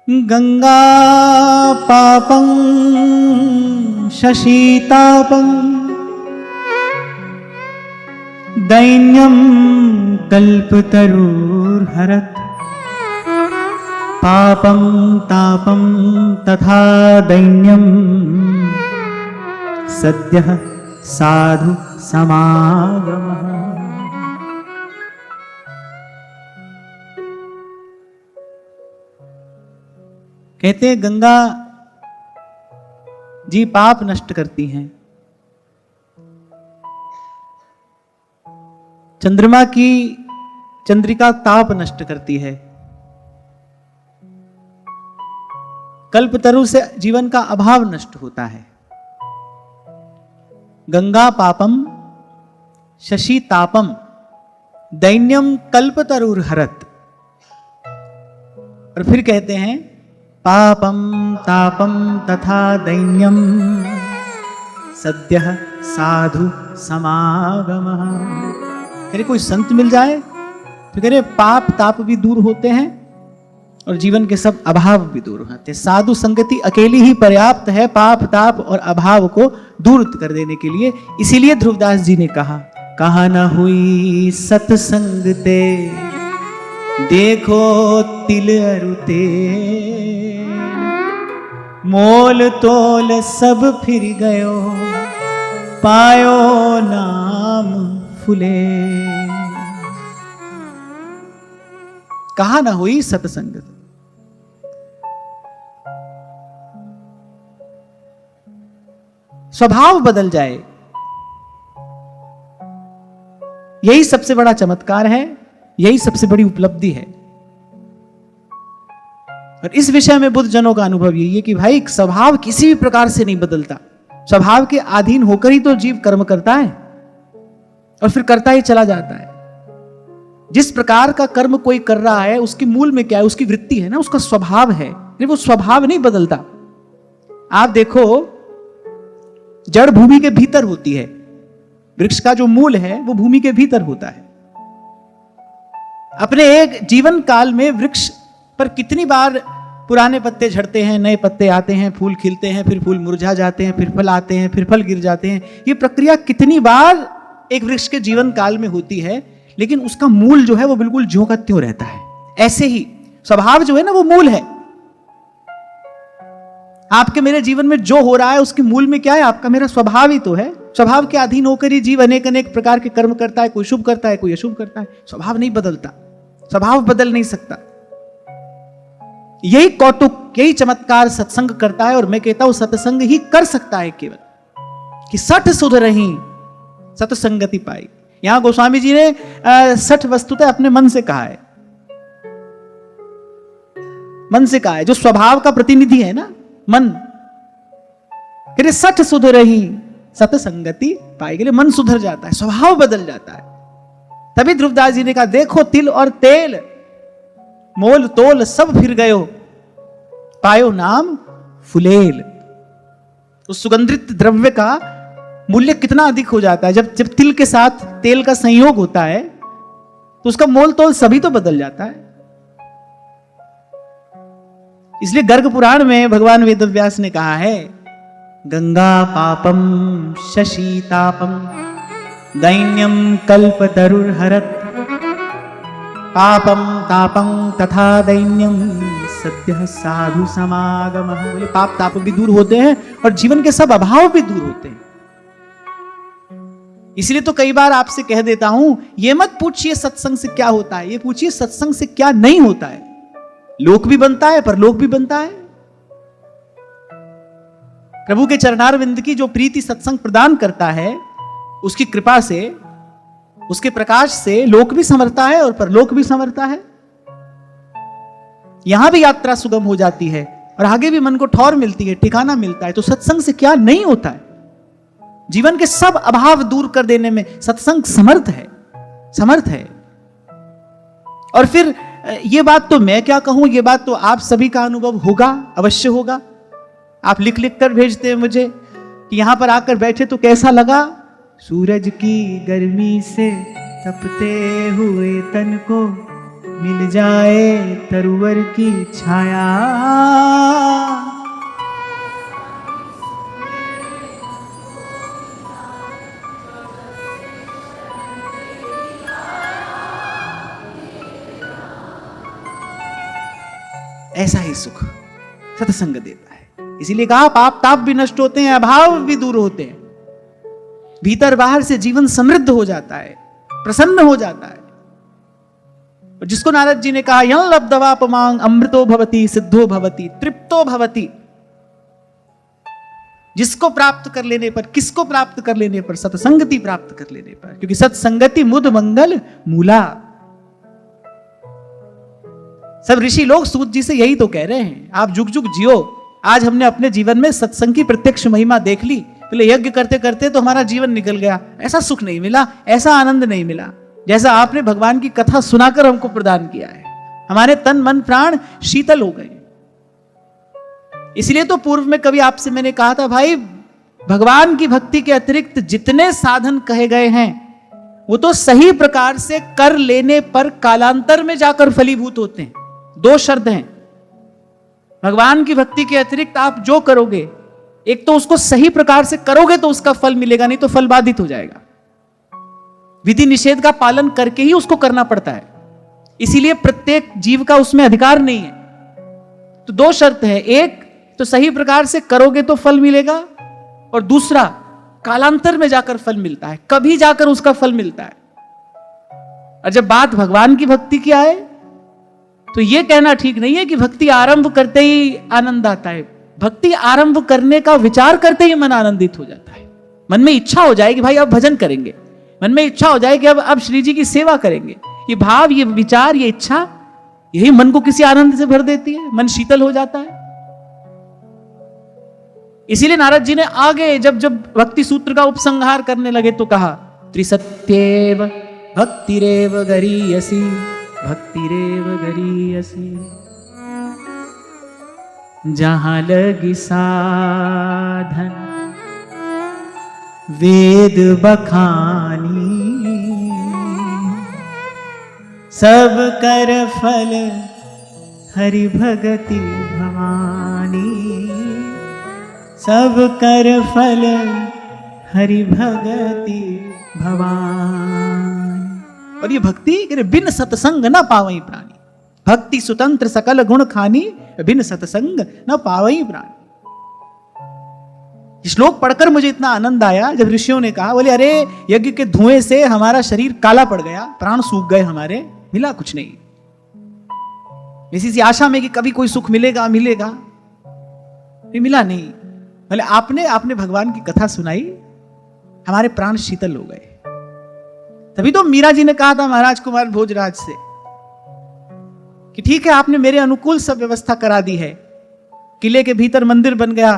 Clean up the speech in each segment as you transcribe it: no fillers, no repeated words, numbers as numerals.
गंगा पापं शशीतापं दैन्यं कल्पतरुर्हरत् पापं तापं तथा दैन्यं सद्यः साधु समागमः। कहते हैं गंगा जी पाप नष्ट करती हैं, चंद्रमा की चंद्रिका ताप नष्ट करती है, कल्पतरु से जीवन का अभाव नष्ट होता है। गंगा पापम शशि तापम दैन्यम कल्पतरुर्हरत्। और फिर कहते हैं पापम तापम तथा दैन्यम सद्यः साधु समागमः। कह रहे कोई संत मिल जाए तो कह रहे पाप ताप भी दूर होते हैं और जीवन के सब अभाव भी दूर होते हैं। साधु संगति अकेली ही पर्याप्त है पाप ताप और अभाव को दूर कर देने के लिए। इसीलिए ध्रुवदास जी ने कहा न हुई सत्संग ते देखो तिल अरुते, मोल तोल सब फिर गयो पायो नाम फुले। कहा न हुई सत्संग, स्वभाव बदल जाए, यही सबसे बड़ा चमत्कार है, यही सबसे बड़ी उपलब्धि है। और इस विषय में बुद्ध जनों का अनुभव यही है कि भाई स्वभाव किसी भी प्रकार से नहीं बदलता, स्वभाव के अधीन होकर ही तो जीव कर्म करता है और फिर करता ही चला जाता है। जिस प्रकार का कर्म कोई कर रहा है उसके मूल में क्या है, उसकी वृत्ति है ना, उसका स्वभाव है, वो स्वभाव नहीं बदलता। आप देखो जड़ भूमि के भीतर होती है, वृक्ष का जो मूल है वो भूमि के भीतर होता है। अपने एक जीवन काल में वृक्ष पर कितनी बार पुराने पत्ते झड़ते हैं, नए पत्ते आते हैं, फूल खिलते हैं, फिर फूल मुरझा जाते हैं, फिर फल आते हैं, फिर फल गिर जाते हैं। ये प्रक्रिया कितनी बार एक वृक्ष के जीवन काल में होती है, लेकिन उसका मूल जो है वो बिल्कुल ज्यों का त्यों रहता है। ऐसे ही स्वभाव जो है ना वो मूल है। आपके मेरे जीवन में जो हो रहा है उसके मूल में क्या है, आपका मेरा स्वभाव ही तो है। स्वभाव के अधीन होकर ही जीव अनेक अनेक प्रकार के कर्म करता है, कोई शुभ करता है, कोई अशुभ करता है। स्वभाव नहीं बदलता, स्वभाव बदल नहीं सकता। यही कौतुक, यही चमत्कार सत्संग करता है। और मैं कहता हूं सत्संग ही कर सकता है केवल, कि सठ सुध रही सत्संगति पाई। यहां गोस्वामी जी ने सठ वस्तुतः अपने मन से कहा है, मन से कहा है, जो स्वभाव का प्रतिनिधि है ना मन। कहते सठ सुध रही सत्संगति पाई, के लिए मन सुधर जाता है, स्वभाव बदल जाता है। तभी ध्रुवदास जी ने कहा देखो तिल और तेल मोल तोल सब फिर गयो पायो नाम फुलेल। उस सुगंधित द्रव्य का मूल्य कितना अधिक हो जाता है जब तिल के साथ तेल का संयोग होता है, तो उसका मोल तोल सभी तो बदल जाता है। इसलिए गर्ग पुराण में भगवान वेदव्यास ने कहा है गंगा पापम शशि तापम दैन्यम कल्पतरुर्हरत् पापम तापम तथा दैन्यम सद्यः साधु समागमः। बोले पाप ताप भी दूर होते हैं और जीवन के सब अभाव भी दूर होते हैं। इसलिए तो कई बार आपसे कह देता हूं ये मत पूछिए सत्संग से क्या होता है, ये पूछिए सत्संग से क्या नहीं होता है। लोक भी बनता है, परलोक भी बनता है। प्रभु के चरणारविंद की जो प्रीति सत्संग प्रदान करता है, उसकी कृपा से, उसके प्रकाश से लोक भी संवरता है और परलोक भी संवरता है। यहां भी यात्रा सुगम हो जाती है और आगे भी मन को ठौर मिलती है, ठिकाना मिलता है। तो सत्संग से क्या नहीं होता है। जीवन के सब अभाव दूर कर देने में सत्संग समर्थ है, समर्थ है। और फिर ये बात तो मैं क्या कहूं, ये बात तो आप सभी का अनुभव होगा, अवश्य होगा। आप लिख लिख कर भेजते हैं मुझे कि यहां पर आकर बैठे तो कैसा लगा। सूरज की गर्मी से तपते हुए तन को मिल जाए तरुवर की छाया। ऐसा ही सुख सत्संग देता है। इसीलिए कहा पाप ताप भी नष्ट होते हैं, अभाव भी दूर होते हैं, भीतर बाहर से जीवन समृद्ध हो जाता है, प्रसन्न हो जाता है। और जिसको नारद जी ने कहा यं लब्धवा पमांग अमृतो भवति सिद्धो भवति तृप्तो भवति, जिसको प्राप्त कर लेने पर, किसको प्राप्त कर लेने पर? सत्संगति प्राप्त कर लेने पर, क्योंकि सत्संगति मुद मंगल मूला। सब ऋषि लोग सूत जी से यही तो कह रहे हैं, आप जुग जुग जियो। आज हमने अपने जीवन में सत्संग की प्रत्यक्ष महिमा देख ली। पहले यज्ञ करते करते तो हमारा जीवन निकल गया, ऐसा सुख नहीं मिला, ऐसा आनंद नहीं मिला जैसा आपने भगवान की कथा सुनाकर हमको प्रदान किया है। हमारे तन मन प्राण शीतल हो गए। इसलिए तो पूर्व में कभी आपसे मैंने कहा था, भाई भगवान की भक्ति के अतिरिक्त जितने साधन कहे गए हैं वो तो सही प्रकार से कर लेने पर कालांतर में जाकर फलीभूत होते हैं। दो शर्त हैं भगवान की भक्ति के अतिरिक्त आप जो करोगे, एक तो उसको सही प्रकार से करोगे तो उसका फल मिलेगा, नहीं तो फल बाधित हो जाएगा। विधि निषेध का पालन करके ही उसको करना पड़ता है, इसीलिए प्रत्येक जीव का उसमें अधिकार नहीं है। तो दो शर्त है, एक तो सही प्रकार से करोगे तो फल मिलेगा, और दूसरा कालांतर में जाकर फल मिलता है, कभी जाकर उसका फल मिलता है। और जब बात भगवान की भक्ति की आए तो यह कहना ठीक नहीं है कि भक्ति आरंभ करते ही आनंद आता है। भक्ति आरंभ करने का विचार करते ही मन आनंदित हो जाता है। मन में इच्छा हो जाए कि भाई अब भजन करेंगे, मन में इच्छा हो जाए कि अब श्री जी की सेवा करेंगे। ये भाव, ये विचार, ये इच्छा, यही मन को किसी आनंद से भर देती है, मन शीतल हो जाता है। इसीलिए नारद जी ने आगे जब जब भक्ति सूत्र का उपसंहार करने लगे तो कहा त्रिसत्येव भक्तिरेव गरीयसी भक्तिरेव गरीयसी, जहां लगी साधन वेद बखानी, सब कर फल हरि भगति भवानी, सब कर फल हरि भगति भवानी। और ये भक्ति बिन सत्संग न पावई प्राणी, भक्ति स्वतंत्र सकल गुण खानी, बिन सत्संग न पावई प्राणी। श्लोक पढ़कर मुझे इतना आनंद आया जब ऋषियों ने कहा, बोले अरे यज्ञ के धुएं से हमारा शरीर काला पड़ गया, प्राण सूख गए हमारे, मिला कुछ नहीं। इसी सी आशा में कि कभी कोई सुख मिलेगा मिलेगा, मिला नहीं। बोले आपने भगवान की कथा सुनाई, हमारे प्राण शीतल हो गए। तभी तो मीरा जी ने कहा था महाराज कुमार भोजराज से कि ठीक है आपने मेरे अनुकूल सब व्यवस्था करा दी है, किले के भीतर मंदिर बन गया,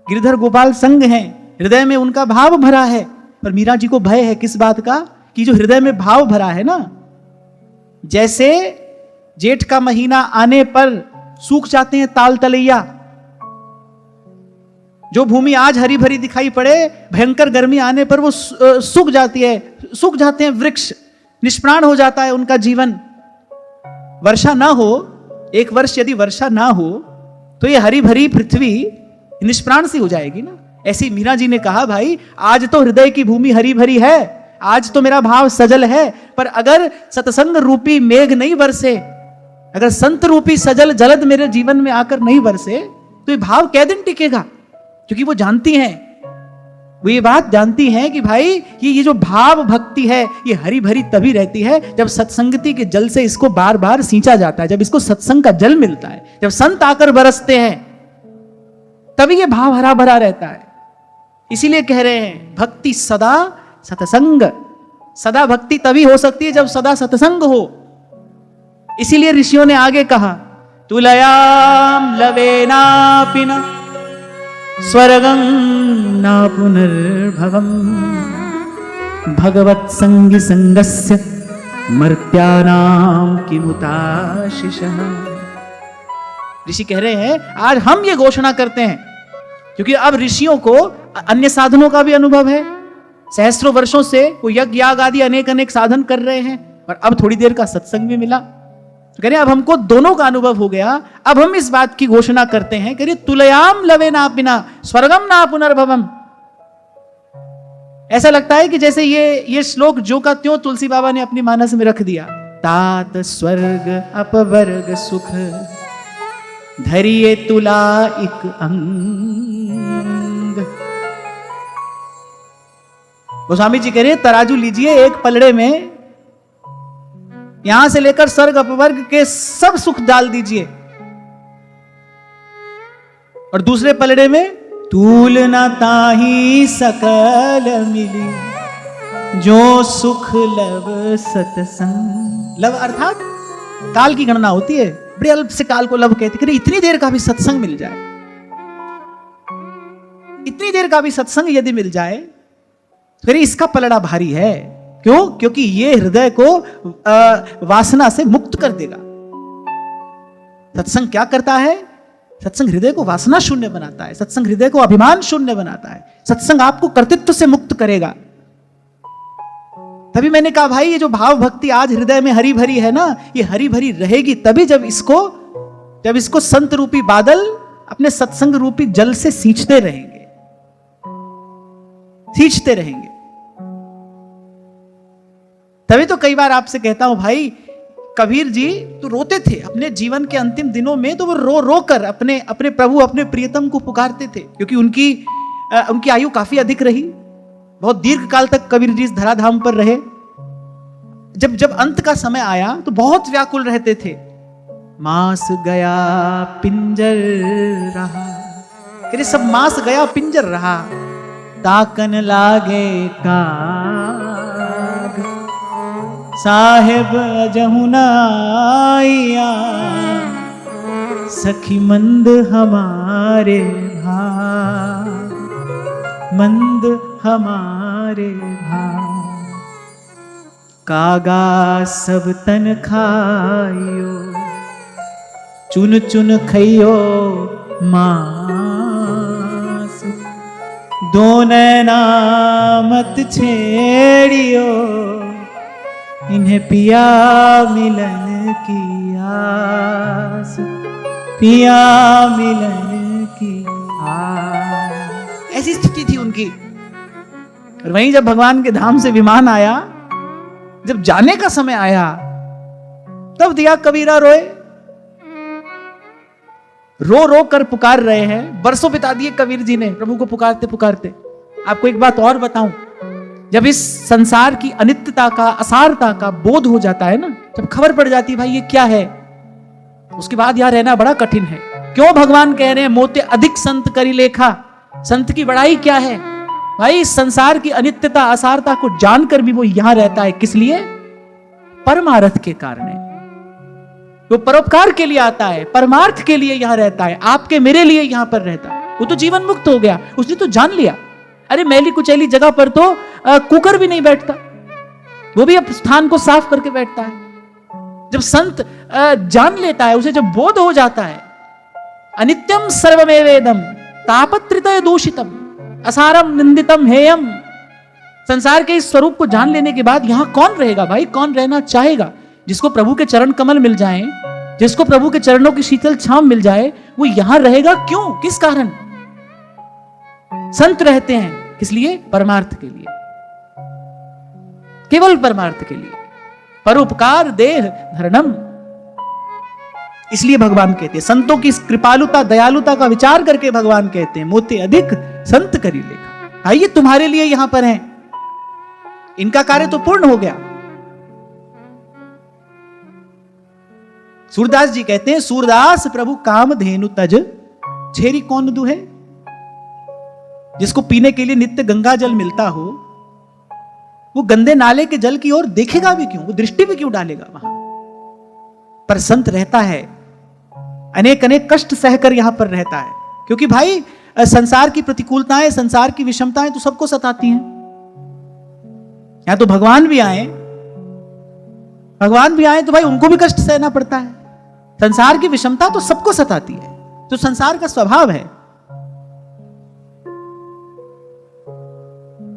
गिरधर गोपाल संग हैं, हृदय में उनका भाव भरा है। पर मीरा जी को भय है किस बात का, कि जो हृदय में भाव भरा है ना, जैसे जेठ का महीना आने पर सूख जाते हैं ताल तलैया, जो भूमि आज हरी भरी दिखाई पड़े, भयंकर गर्मी आने पर वो सूख जाती है, सूख जाते हैं वृक्ष, निष्प्राण हो जाता है उनका जीवन। वर्षा ना हो, एक वर्ष यदि वर्षा ना हो तो ये हरी भरी पृथ्वी निष्प्राण सी हो जाएगी ना। ऐसी मीरा जी ने कहा भाई आज तो हृदय की भूमि हरी भरी है, आज तो मेरा भाव सजल है, पर अगर सत्संग रूपी मेघ नहीं बरसे, अगर संत रूपी सजल जलद मेरे जीवन में आकर नहीं बरसे तो ये भाव कै दिन टिकेगा। क्योंकि वो जानती हैं, वो ये बात जानती हैं कि भाई ये जो भाव भक्ति है ये हरी भरी तभी रहती है जब सत्संगति के जल से इसको बार बार सींचा जाता है, जब इसको सत्संग का जल मिलता है, जब संत आकर बरसते हैं तभी ये भाव हरा भरा रहता है। इसीलिए कह रहे हैं भक्ति सदा सत्संग, सदा भक्ति तभी हो सकती है जब सदा सत्संग हो। इसीलिए ऋषियों ने आगे कहा तुलयाम लवेनापि न स्वर्गं न पुनर्भवम् भगवत् संगी संगस्य मर्त्यानां किमुताशिषः। ऋषि कह रहे हैं आज हम ये घोषणा करते हैं, क्योंकि अब ऋषियों को अन्य साधनों का भी अनुभव है, सहस्त्रों वर्षों से वो यज्ञ याग आदि अनेक अनेक साधन कर रहे हैं, और अब थोड़ी देर का सत्संग भी मिला। कह रहे अब हमको दोनों का अनुभव हो गया, अब हम इस बात की घोषणा करते हैं, कह रहे तुलयाम लवे ना पिना स्वर्गम ना पुनर्भवम। ऐसा लगता है कि जैसे ये श्लोक जो का त्यों तुलसी बाबा ने अपनी मानस में रख दिया। तात स्वर्ग अपवर्ग सुख धरिए तुला एक अंग। गोस्वामी जी कह रहे तराजू लीजिए, एक पलड़े में यहां से लेकर स्वर्ग अपवर्ग के सब सुख डाल दीजिए, और दूसरे पलड़े में तूल ना ताही सकल मिली जो सुख लव सत्संग। लव अर्थात काल की गणना होती है, बड़े अल्प से काल को लव कहते। इतनी देर का भी सत्संग मिल जाए, इतनी देर का भी सत्संग यदि मिल जाए, फिर इसका पलड़ा भारी है। क्यों? क्योंकि ये हृदय को वासना से मुक्त कर देगा। सत्संग क्या करता है? सत्संग हृदय को वासना शून्य बनाता है, सत्संग हृदय को अभिमान शून्य बनाता है, सत्संग आपको कर्तृत्व से मुक्त करेगा। तभी मैंने कहा भाई ये जो भाव भक्ति आज हृदय में हरी भरी है ना, ये हरी भरी रहेगी तभी जब इसको संत रूपी बादल अपने सत्संग रूपी जल से सींचते रहेंगे, सींचते रहेंगे। तभी तो कई बार आपसे कहता हूं भाई, कबीर जी तो रोते थे अपने जीवन के अंतिम दिनों में, तो वो रो रो कर अपने प्रभु अपने प्रियतम को पुकारते थे, क्योंकि उनकी आयु काफी अधिक रही, बहुत दीर्घ काल तक कबीर जी इस धराधाम पर रहे। जब अंत का समय आया तो बहुत व्याकुल रहते थे। मास गया पिंजर रहा, कहते सब मास गया पिंजर रहा, ताकन लागे काग साहेब जहुनाइया, सखी मंद हमारे भाग, मंद हमारे भाग। कागा सब तन खाइयो, चुन चुन खइयो मांस, दो नैना मत छेड़ियो, इन्हें पिया मिलन की आस, पिया मिलन की आस। ऐसी स्थिति थी उनकी। और वहीं जब भगवान के धाम से विमान आया, जब जाने का समय आया, तब दिया कबीरा रोए, रो रो कर पुकार रहे हैं। बरसों बिता दिए कबीर जी ने प्रभु को पुकारते पुकारते। आपको एक बात और बताऊं, जब इस संसार की अनित्यता का, असारता का बोध हो जाता है ना, जब खबर पड़ जाती है भाई ये क्या है, उसके बाद यहां रहना बड़ा कठिन है। क्यों भगवान कह रहे हैं मोते अधिक संत करी लेखा, संत की बड़ाई क्या है भाई? इस संसार की अनित्यता असारता को जानकर भी वो यहां रहता है। किस लिए? परमार्थ के कारण। वो परोपकार के लिए आता है, परमार्थ के लिए यहां रहता है, आपके मेरे लिए यहां पर रहता है। वो तो जीवन मुक्त हो गया, उसने तो जान लिया। अरे मैली कुचैली जगह पर तो कुकर भी नहीं बैठता, वो भी अब स्थान को साफ करके बैठता है। जब संत जान लेता है, उसे जब बोध हो जाता है, अनित्यम सर्वमेवेदम तापत्रितय दूषितम असारम निंदितम हेयम, संसार के इस स्वरूप को जान लेने के बाद यहां कौन रहेगा भाई? कौन रहना चाहेगा? जिसको प्रभु के चरण कमल मिल जाएं, जिसको प्रभु के चरणों की शीतल छांव मिल जाए, वो यहां रहेगा क्यों? किस कारण? संत रहते हैं किस लिए? परमार्थ के लिए, केवल परमार्थ के लिए। परोपकार देह धर्मम। इसलिए भगवान कहते हैं, संतों की कृपालुता दयालुता का विचार करके भगवान कहते हैं मोते अधिक संत करी लेखा। आइए तुम्हारे लिए यहां पर हैं, इनका कार्य तो पूर्ण हो गया। सूरदास जी कहते हैं, सूरदास प्रभु काम धेनु तज छेरी कौन दुहे। जिसको पीने के लिए नित्य गंगा जल मिलता हो, वो गंदे नाले के जल की ओर देखेगा भी क्यों? वो दृष्टि भी क्यों डालेगा वहां? पर संत रहता है, अनेक अनेक कष्ट सहकर यहां पर रहता है। क्योंकि भाई संसार की प्रतिकूलताएं, संसार की विषमताएं तो सबको सताती हैं। यहां तो भगवान भी आए तो भाई उनको भी कष्ट सहना पड़ता है। संसार की विषमता तो सबको सताती है, तो संसार का स्वभाव है।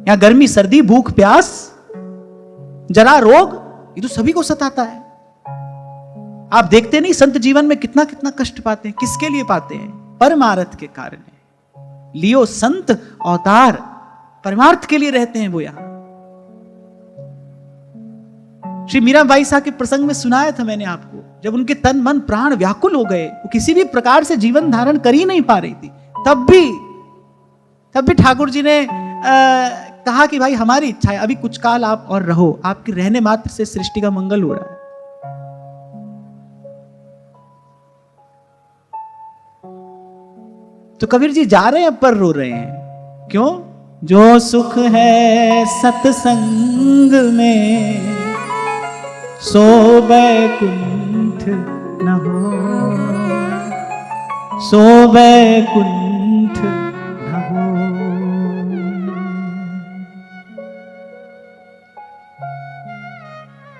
यहां गर्मी सर्दी भूख प्यास जरा रोग, ये तो सभी को सताता है। आप देखते नहीं संत जीवन में कितना कितना कष्ट पाते हैं, किसके लिए पाते हैं? परमार्थ के कारण। लियो संत अवतार, परमार्थ के लिए रहते हैं वो यहां। श्री मीराबाई साहब के प्रसंग में सुनाया था मैंने आपको, जब उनके तन मन प्राण व्याकुल हो गए, वो किसी भी प्रकार से जीवन धारण कर ही नहीं पा रही थी, तब भी ठाकुर जी ने कहा कि भाई हमारी इच्छा है, अभी कुछ काल आप और रहो, आपके रहने मात्र से सृष्टि का मंगल हो रहा है। तो कबीर जी जा रहे हैं पर रो रहे हैं, क्यों? जो सुख है सत्संग में सो बैकुंठ न हो, सो बैकुंठ न हो।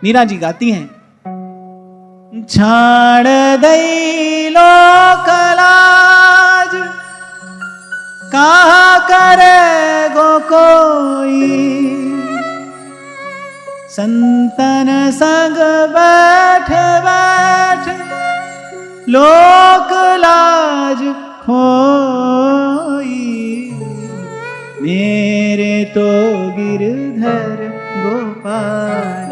मीरा जी गाती हैं, छाड़ दई लोक लाज कहा करे गो कोई, संतन संग बैठ बैठ लोक लाज खोई, मेरे तो गिरधर गोपाल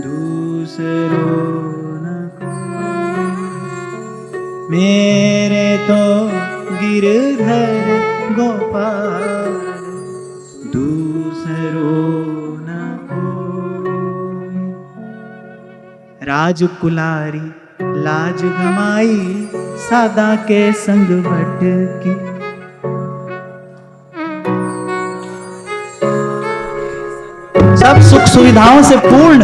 दूसरो न कोई, मेरे तो गिरधर गोपाल दूसरो न कोई। राजकुलारी लाज गमाई सादा के संग भटकी, सब सुख सुविधाओं से पूर्ण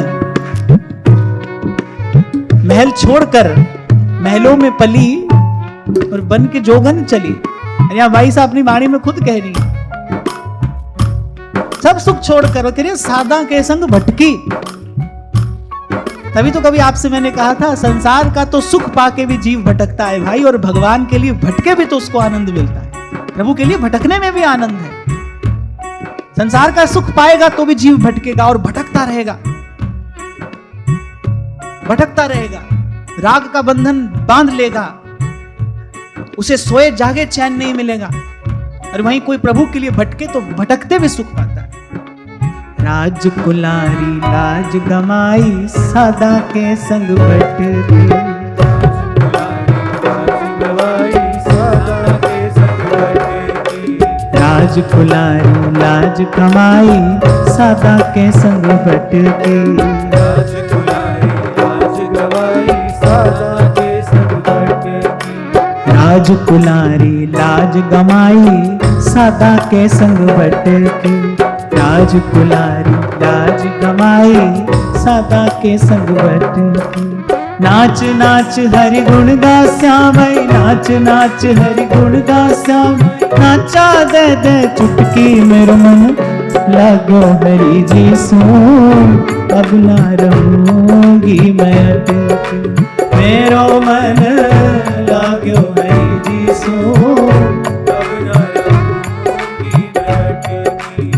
महल छोड़कर महलों में पली और बन के जोगन चली। यहाँ भाई साहब अपनी वाणी में खुद कह रही, सब सुख छोड़कर कह रही सादा के संग भटकी। तभी तो कभी आपसे मैंने कहा था, संसार का तो सुख पाके भी जीव भटकता है भाई, और भगवान के लिए भटके भी तो उसको आनंद मिलता है। प्रभु के लिए भटकने में भी आनंद है। संसार का सुख पाएगा तो भी जीव भटकेगा और भटकता रहेगा, भटकता रहेगा, राग का बंधन बांध लेगा, उसे सोए जागे चैन नहीं मिलेगा। और वहीं कोई प्रभु के लिए भटके तो भटकते भी सुख पाता है। राजकुलारी लाज गमाई सादा के संग भटकी, राजकुलारी लाज कमाई सादा के संग भटकी, राजकुलारी लाज गमाई सादा के संग भटकी, राजकुलारी लाज गमाई सादा के संग भटकी। नाच नाच हरि गुण गा श्याम, नाच नाच हरि गुण गा श्याम, नाचा दे दे चुटकी मेरा मन लागो हरि जी सो, अब ना रहूंगी मैं अटकी, मेरो मन लागो हरि जी सो, अब ना रहूंगी मैं अटकी।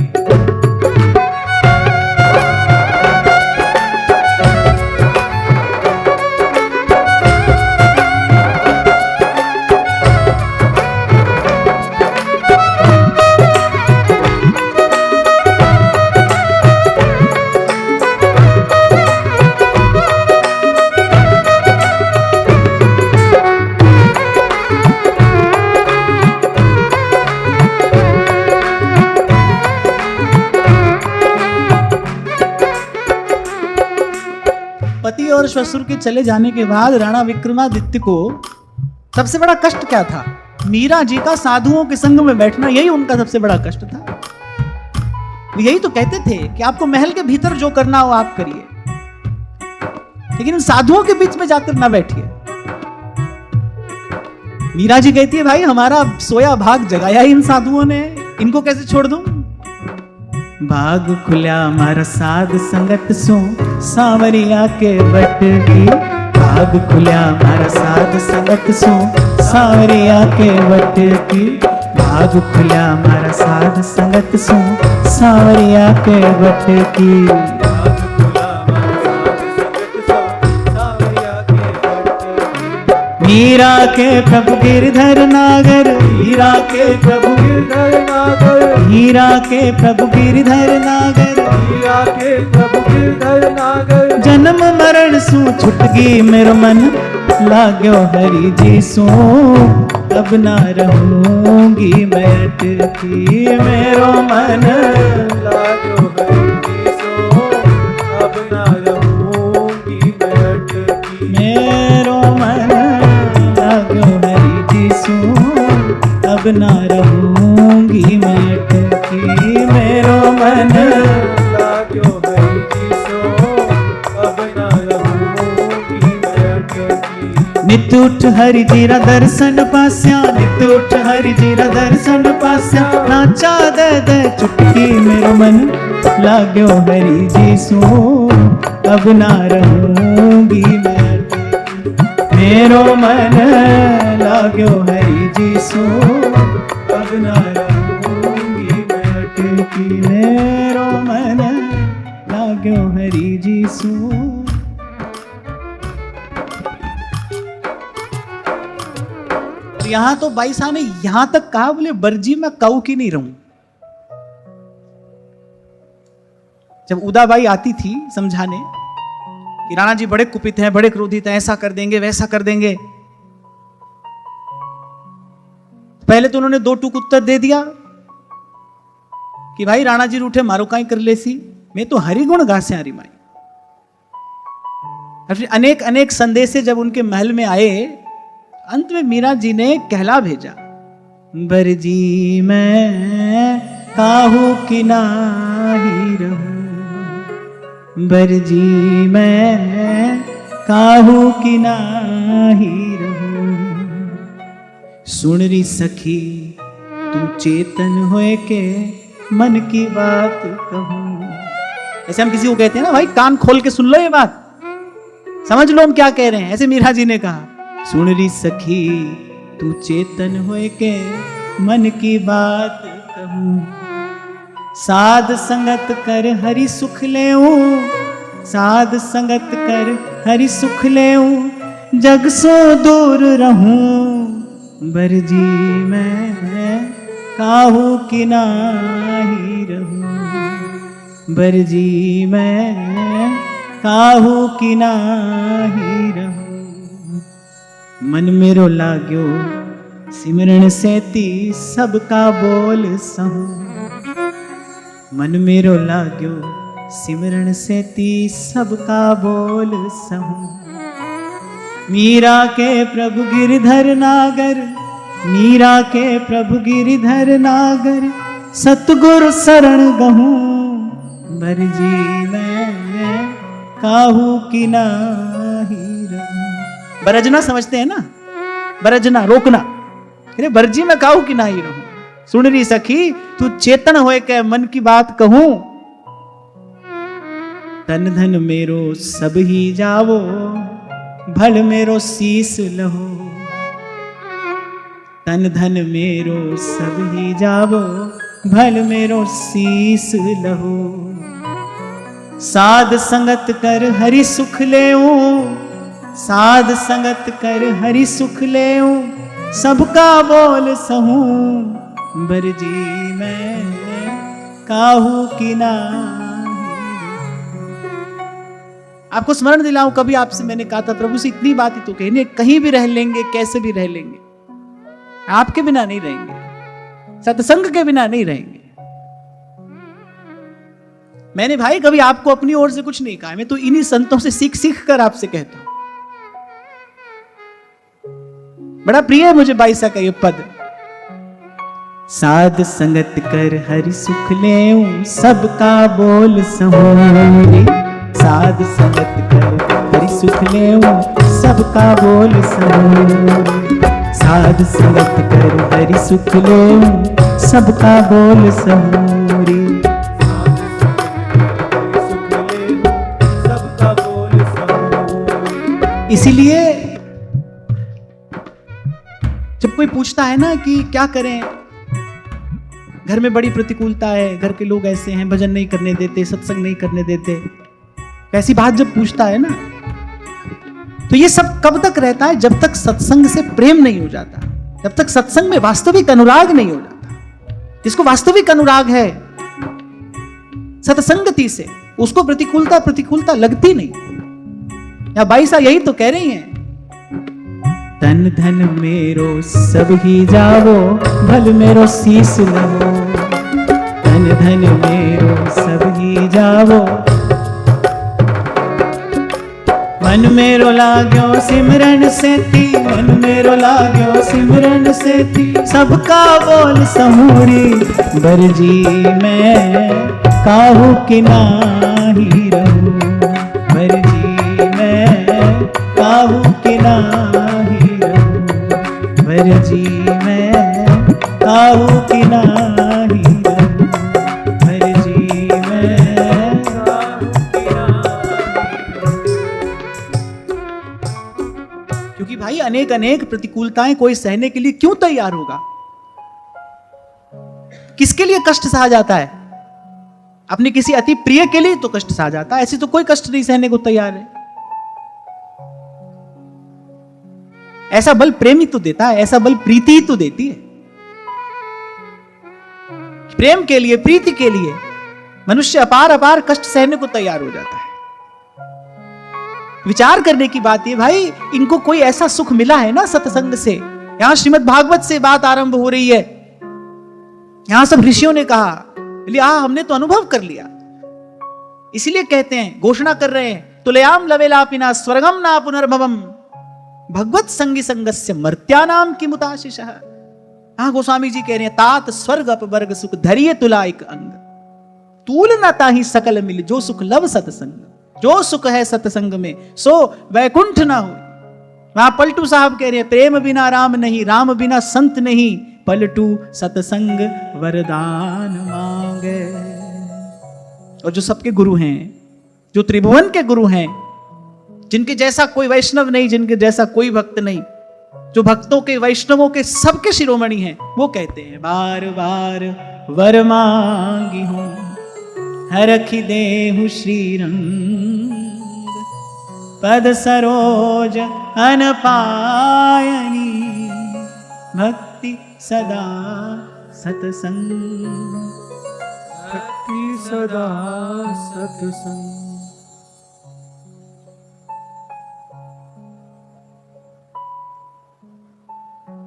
पति और ससुर के चले जाने के बाद राणा विक्रमादित्य को सबसे बड़ा कष्ट क्या था? मीरा जी का साधुओं के संग में बैठना, यही उनका सबसे बड़ा कष्ट था। यही तो कहते थे कि आपको महल के भीतर जो करना हो आप करिए, लेकिन साधुओं के बीच में जाकर ना बैठिए। मीरा जी कहती है भाई हमारा सोया भाग जगाया इन साधुओं ने, इनको कैसे छोड़ दूं? भाग खुल्या मारा साध संगत सो सांवरिया के बटकी, भाग खुल्या मारा साध संगत सो सांवरिया के बटकी, भाग खुल्या मारा साध संगत सो सांवरिया के बटकी, मीरा के प्रभु गिरधर नागर, मीरा के प्रभु गिरधर नागर, मीरा के प्रभु गिरधर नागर, मीरा के प्रभु गिरधर नागर। जन्म मरण सु छुट गई मेरो मन, लाग्यो हरि जी सो अब ना रहूंगी मैं अटकी। मेरो मन लाग्यो हरि जी सो अब ना रहूंगी मैं अटकी। मेरो मन लाग्यो हरि जी सो अब ना रहूंगी मैं अटकी। मेरो मन लाग्यो हरि जी सो अब ना रहूंगी मैं अटकी। नित उठ हरि जीरा दर्शन पास्या, नित उठ हरि जीरा दर्शन पास्या, नाचा दे दे चुटकी। मेरो मन लाग्यो हरि जी सो अब ना रहूंगी मैं अटकी। मेरो मन लाग्यो हरि जी सो अब ना रहूंगी मैं अटकी। मेरो मन लाग्यो हरि जी सो। यहां तो बाई साहब ने यहां तक कहा, बोले बरजी मैं काऊ की नहीं रहूं। जब उदाबाई आती थी समझाने कि राणा जी बड़े कुपित हैं, बड़े क्रोधित हैं, ऐसा कर देंगे वैसा कर देंगे, पहले तो उन्होंने दो टूक उत्तर दे दिया कि भाई राणा जी रूठे मारो काई कर लेसी, मैं तो हरिगुण गासे हरी माई। फिर अनेक अनेक संदेशे जब उनके महल में आए, अंत में मीरा जी ने कहला भेजा, बरजी मैं काहू की नाही रहूं, बरजी मैं काहू की नाही रहूं। सुन री सखी तू चेतन होए के मन की बात कहूं। ऐसे हम किसी को कहते हैं ना, भाई कान खोल के सुन लो ये बात, समझ लो हम क्या कह रहे हैं। ऐसे मीरा जी ने कहा, सुन री सखी तू चेतन होए के मन की बात कहूं। साध संगत कर हरि सुख लेऊं, साध संगत कर हरि सुख लेऊं, जग सो दूर रहूं। बरजी मैं काहू की नाही रहूं, बरजी मैं काहू की नाही रहूं। मन मेरो लाग्यो सिमरण सेती सबका बोल सहूं, मन मेरो लाग्यो सिमरण सेती सबका बोल सहूं। मीरा के प्रभु गिरधर नागर, मीरा के प्रभु गिरधर नागर, सतगुरु शरण गहूं। बरजी मैं काहू की नाही रहूं। बरजना समझते हैं ना, बरजना रोकना, अरे बरजी मैं काहू की नाही रहूं। सुन रही सखी तू चेतन होए के मन की बात कहूं। तन धन मेरो सब ही जावो, भल मेरो शीस लहो। तन धन मेरो सब ही जावो, भल मेरो शीस लहो। साध संगत कर हरि सुख लेऊं, साध संगत कर हरि सुख लेऊं, सबका बोल सहूं। बरजी मैं काहू की नाही। आपको स्मरण दिलाऊं, कभी आपसे मैंने कहा था प्रभु से इतनी बात ही तो कही नहीं, कहीं भी रह लेंगे, कैसे भी रह लेंगे, आपके बिना नहीं रहेंगे, सत्संग के बिना नहीं रहेंगे। मैंने भाई कभी आपको अपनी ओर से कुछ नहीं कहा, मैं तो इन्हीं संतों से सीख सीख कर आपसे कहता हूं। बड़ा प्रिय है मुझे बाईसा का ये पद, साध संगत कर हरि सुख लेऊं, सबका बोल सहूं। साध संगत कर हरि सुख लेऊं, सबका बोल सहूं। साध संगत कर हरि सुख लेऊं, सबका बोल सहूं। इसीलिए जब कोई पूछता है ना कि क्या करें, घर में बड़ी प्रतिकूलता है, घर के लोग ऐसे हैं, भजन नहीं करने देते, सत्संग नहीं करने देते, ऐसी बात जब पूछता है ना, तो तो ये सब कब तक रहता है? जब तक सत्संग से प्रेम नहीं हो जाता, जब तक सत्संग में वास्तविक अनुराग नहीं हो जाता। जिसको वास्तविक अनुराग है सत्संगति से, उसको प्रतिकूलता लगती नहीं। या बाई साहब यही तो कह रही हैं, तन धन मेरो सब ही जावो, भल मेरो शीस लहो। तन धन मेरो सब ही जावो, मन मेरो लाग्यो सिमरन सेती, मन मेरो लाग्यो सिमरन सेती। सबका बोल समूरी बरजी मैं काहू कि नाही रहूं, बरजी मैं काहू कि नाही रहूं, बरजी मैं काहू कि नाही रहूं, बरजी मैं काहू कि नाही रहूं। क्योंकि भाई अनेक प्रतिकूलताएं कोई सहने के लिए क्यों तैयार होगा? किसके लिए कष्ट सहा जाता है? अपने किसी अति प्रिय के लिए तो कष्ट सहा जाता है, ऐसे तो कोई कष्ट नहीं सहने को तैयार है। ऐसा बल प्रेम ही तो देता है, ऐसा बल प्रीति ही तो देती है। प्रेम के लिए, प्रीति के लिए मनुष्य अपार कष्ट सहने को तैयार हो जाता है। विचार करने की बात है भाई, इनको कोई ऐसा सुख मिला है ना सत्संग से। यहां श्रीमद् भागवत से बात आरंभ हो रही है, यहां सब ऋषियों ने कहा, हमने तो अनुभव कर लिया। इसीलिए कहते हैं, घोषणा कर रहे हैं, तुलयाम लवेलापिना स्वर्गम ना पुनर्भवम भगवत संगी संगस्य मर्त्यानाम की मुताशिशः। गोस्वामी जी कह रहे हैं, तात स्वर्ग अपवर्ग सुख धरिये तुला एक अंग, तूल न ताहि सकल मिल जो सुख लव सत्संग। जो सुख है सत्संग में सो वैकुंठ ना हो। वहां पलटू साहब कह रहे हैं, प्रेम बिना राम नहीं, राम बिना संत नहीं, पलटू सत्संग वरदान मांगे। और जो सबके गुरु हैं, जो त्रिभुवन के गुरु हैं, जिनके जैसा कोई वैष्णव नहीं, जिनके जैसा कोई भक्त नहीं, जो भक्तों के वैष्णवों के सबके शिरोमणि हैं, वो कहते हैं, बार बार वर मांगी हूं हरखि देहु श्रीरंग, पद सरोज अनपायनी भक्ति सदा सत्संग, भक्ति सदा सत्संग।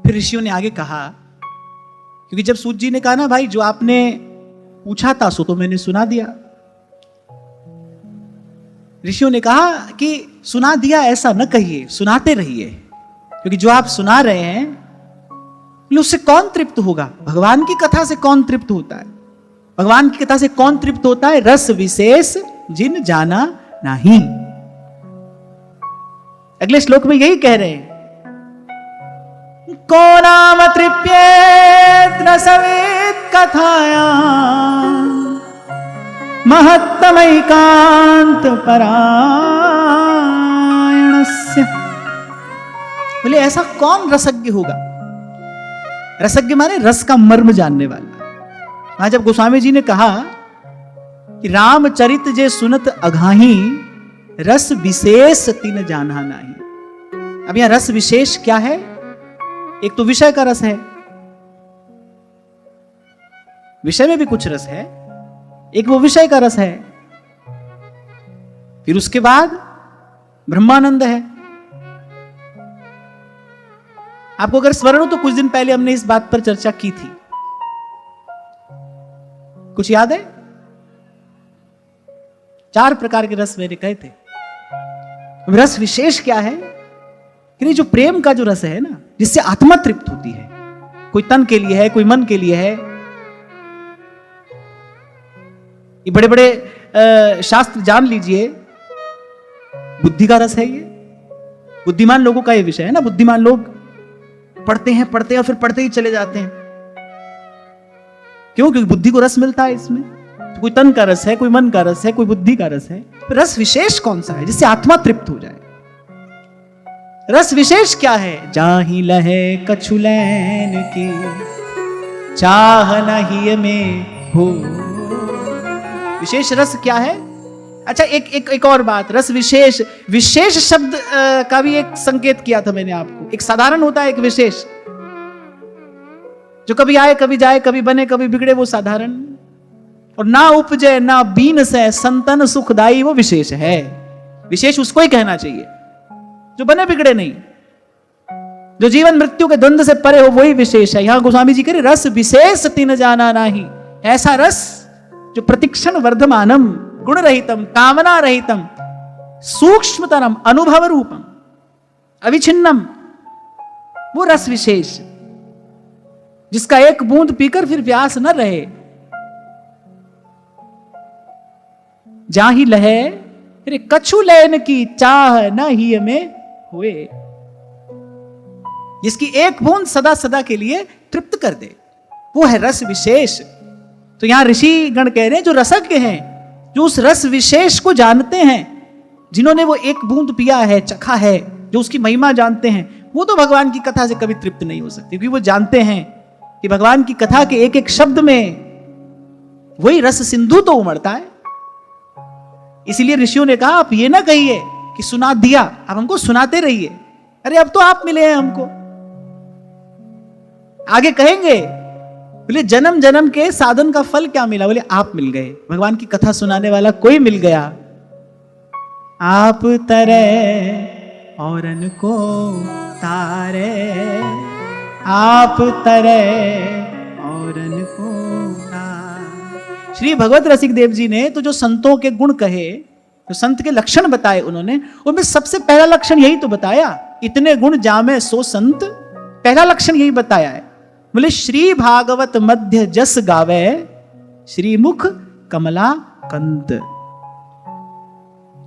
फिर ऋषियों ने आगे कहा, क्योंकि जब सूत जी ने कहा ना, भाई जो आपने पूछा था सो तो मैंने सुना दिया। ऋषियों ने कहा कि सुना दिया ऐसा न कहिए, सुनाते रहिए, क्योंकि जो आप सुना रहे हैं उससे कौन तृप्त होगा? भगवान की कथा से कौन तृप्त होता है? भगवान की कथा से कौन तृप्त होता है? रस विशेष जिन जाना नहीं। अगले श्लोक में यही कह रहे हैं, को नाम तृप्येत न सवेत कथाया महत्तमैकांत परायणस्य। बोले ऐसा कौन रसज्ञ होगा? रसज्ञ माने रस का मर्म जानने वाला। वहां जब गोस्वामी जी ने कहा कि रामचरित जे सुनत अघाही रस विशेष तिन जाना नहीं। अब यहां रस विशेष क्या है? एक तो विषय का रस है, विषय में भी कुछ रस है, एक वो विषय का रस है, फिर उसके बाद ब्रह्मानंद है। आपको अगर स्मरण हो तो कुछ दिन पहले हमने इस बात पर चर्चा की थी, कुछ याद है? 4 प्रकार के रस मैंने कहे थे। रस विशेष क्या है? कि जो प्रेम का जो रस है ना, जिससे आत्मा तृप्त होती है, कोई तन के लिए है, कोई मन के लिए है। ये बड़े बड़े शास्त्र जान लीजिए, बुद्धि का रस है ये, बुद्धिमान लोगों का ये विषय है ना। बुद्धिमान लोग पढ़ते हैं और फिर पढ़ते ही चले जाते हैं। क्यों? क्योंकि बुद्धि को रस मिलता है इसमें। तो कोई तन का रस है, कोई मन का रस है, कोई बुद्धि का रस है। रस विशेष कौन सा है जिससे आत्मा तृप्त हो जाए? रस विशेष क्या है? जाहि लहे कछुलैन की चाह नहीं में हो। विशेष रस क्या है? अच्छा, एक और बात, रस विशेष, विशेष शब्द का भी एक संकेत किया था मैंने आपको। एक साधारण होता है, एक विशेष, जो कभी आए कभी जाए, कभी बने कभी बिगड़े, वो साधारण। और ना उपजे ना बीन से संतन सुखदाई, वो विशेष है। विशेष उसको ही कहना चाहिए जो बने बिगड़े नहीं, जो जीवन मृत्यु के द्वंद्व से परे हो, वही विशेष है। यहां गोस्वामी जी कह रहे रस विशेष तीन जाना नहीं, ऐसा रस जो प्रतिक्षण वर्धमानम गुण रहितम कामना रहितम सूक्ष्मतरम अनुभव रूपम अविच्छिन्नम, वो रस विशेष जिसका एक बूंद पीकर फिर प्यास न रहे। जाहि लहे फिर कछु लैन की चाह न ही में हुए, जिसकी एक बूंद सदा सदा के लिए तृप्त कर दे, वो है रस विशेष। तो यहां ऋषि गण कह रहे हैं जो रसज्ञ हैं, जो उस रस विशेष को जानते हैं, जिन्होंने वो एक बूंद पिया है, चखा है, जो उसकी महिमा जानते हैं, वो तो भगवान की कथा से कभी तृप्त नहीं हो सकते, क्योंकि वो जानते हैं कि भगवान की कथा के एक एक शब्द में वही रस सिंधु तो उमड़ता है। इसीलिए ऋषियों ने कहा आप ये ना कहिए कि सुना दिया, आप हमको सुनाते रहिए। अरे अब तो आप मिले हैं हमको, आगे कहेंगे। बोले जन्म जन्म के साधन का फल क्या मिला? बोले आप मिल गए, भगवान की कथा सुनाने वाला कोई मिल गया। आप तरे औरन को तारे, आप तरे औरन को तारे। श्री भगवत रसिक देव जी ने तो जो संतों के गुण कहे, तो संत के लक्षण बताए उन्होंने, उनमें सबसे पहला लक्षण यही तो बताया, इतने गुण जामे सो संत। पहला लक्षण यही बताया है। बोले श्री भागवत मध्य जस गावे, श्री मुख कमला कंत।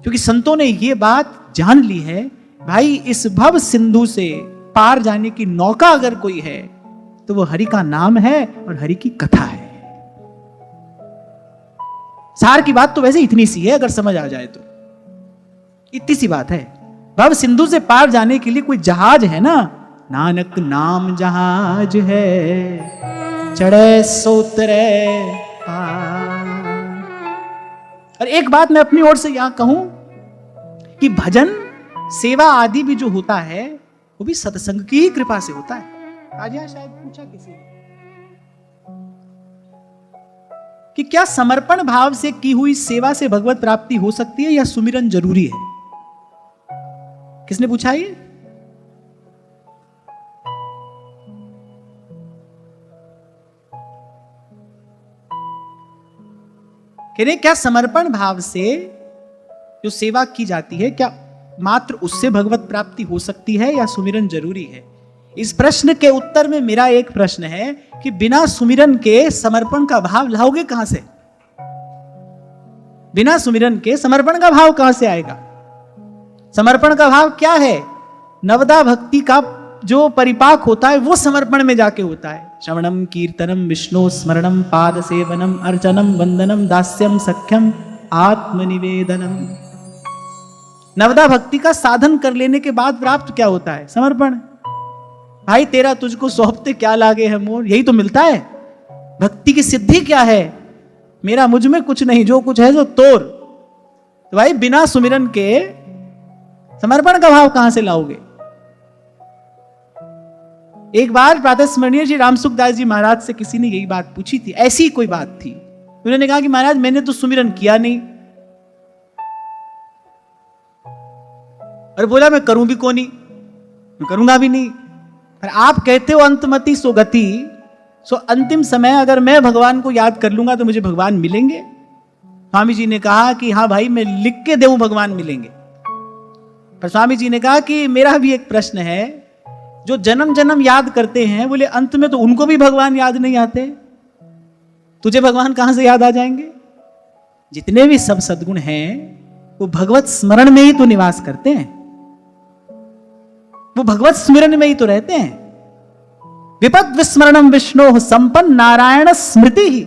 क्योंकि संतों ने यह बात जान ली है, भाई इस भव सिंधु से पार जाने की नौका अगर कोई है तो वो हरि का नाम है और हरि की कथा है। सार की बात तो वैसे इतनी सी है, अगर समझ आ जाए तो इतनी सी बात है। भव सिंधु से पार जाने के लिए कोई जहाज है ना, नानक नाम जहाज है, चढ़े सोतरे पार। और एक बात मैं अपनी ओर से यहां कहूं कि भजन सेवा आदि भी जो होता है वो भी सत्संग की ही कृपा से होता है। आज यहां शायद पूछा किसी ने कि क्या समर्पण भाव से की हुई सेवा से भगवत प्राप्ति हो सकती है या सुमिरन जरूरी है? किसने पूछा ये? कह रहे क्या समर्पण भाव से जो सेवा की जाती है, क्या मात्र उससे भगवत प्राप्ति हो सकती है या सुमिरन जरूरी है? इस प्रश्न के उत्तर में मेरा एक प्रश्न है कि बिना सुमिरन के समर्पण का भाव लाओगे कहां से? बिना सुमिरन के समर्पण का भाव कहां से आएगा? समर्पण का भाव क्या है? नवदा भक्ति का जो परिपाक होता है वो समर्पण में जाके होता है। श्रवणम कीर्तनम विष्णु स्मरणम पाद सेवनम अर्चनम वंदनम दास्यम सख्यम आत्मनिवेदनम। नवदा भक्ति का साधन कर लेने के बाद प्राप्त क्या होता है? समर्पण। भाई तेरा तुझको सौंपते क्या लागे है मोर, यही तो मिलता है। भक्ति की सिद्धि क्या है? मेरा मुझ में कुछ नहीं, जो कुछ है जो तोर। तो भाई बिना सुमिरन के समर्पण का भाव कहां से लाओगे? एक बार प्रातः स्मरणीय श्री रामसुखदास जी महाराज से किसी ने यही बात पूछी थी, ऐसी कोई बात थी। उन्होंने कहा कि महाराज मैंने तो सुमिरन किया नहीं, और बोला मैं करूं भी को नहीं, मैं करूंगा भी नहीं। पर आप कहते हो अंतमति सो गति, सो अंतिम समय अगर मैं भगवान को याद कर लूंगा तो मुझे भगवान मिलेंगे। स्वामी जी ने कहा कि हाँ भाई मैं लिख के दूं भगवान मिलेंगे। पर स्वामी जी ने कहा कि मेरा भी एक प्रश्न है, जो जन्म जन्म याद करते हैं, बोले अंत में तो उनको भी भगवान याद नहीं आते, तुझे भगवान कहां से याद आ जाएंगे? जितने भी सब सद्गुण हैं वो भगवत स्मरण में ही तो निवास करते हैं, वो भगवत स्मरण में ही तो रहते हैं। विपद विस्मरणम विष्णु संपन्न नारायण स्मृति ही